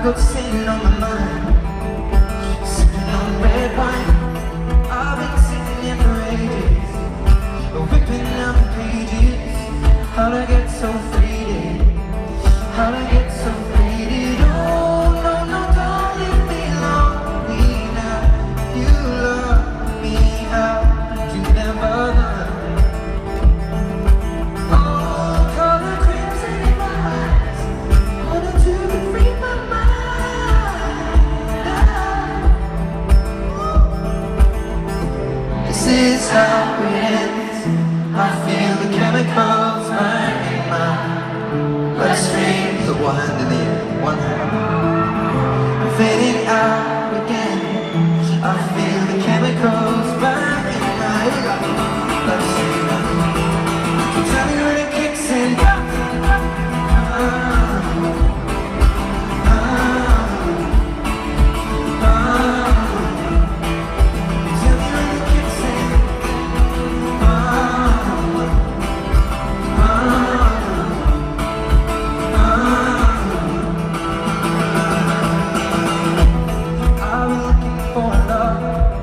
got sitting on my mind, sipping on red wine. I've been sitting here for ages, whipping out the pages. How'd I get so faded? How'd I get so faded? Oh, no, no, don't leave me lonely now. You love me, how could you never learn? Oh, color crimson in my eyes, wanted to free my mind. This is how it ends. I feel the chemicals burning my bloodstream. The one hand in the air, one hand fading out again. I feel the chemicals burning my bloodstream. Tell me when it kicks in. Tell me when it kicks in. I've been looking for love.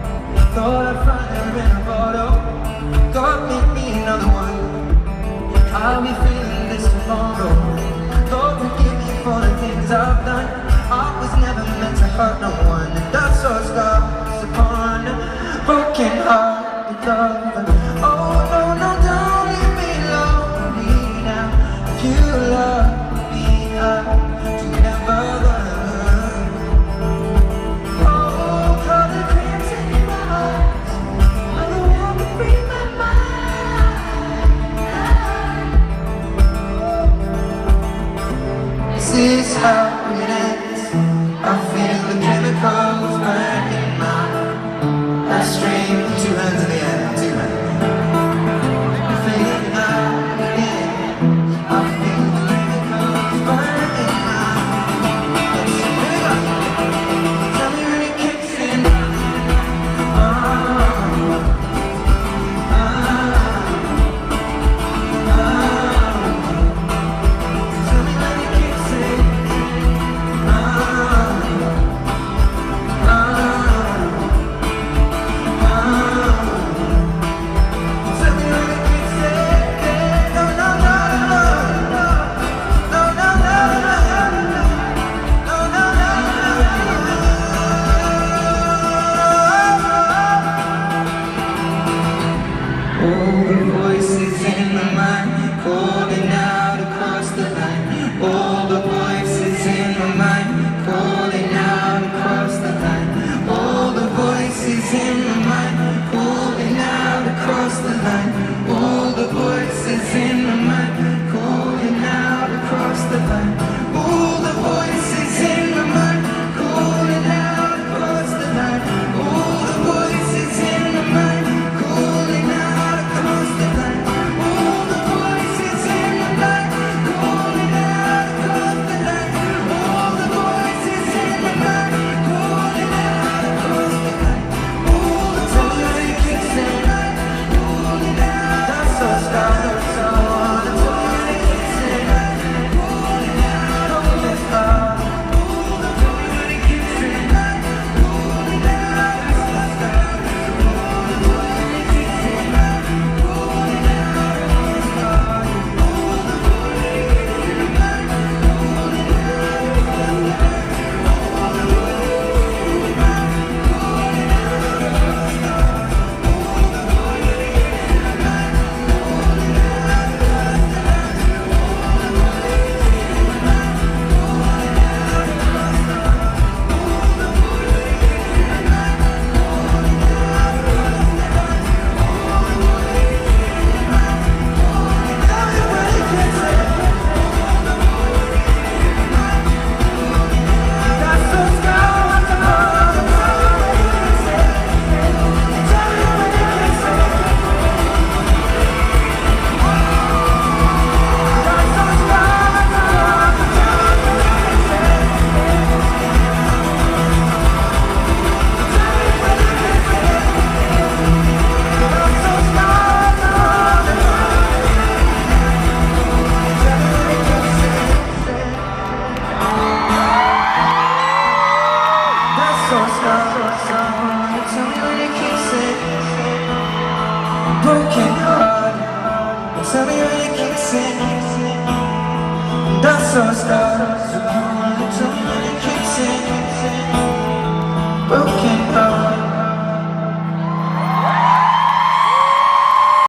broken heart. Tell me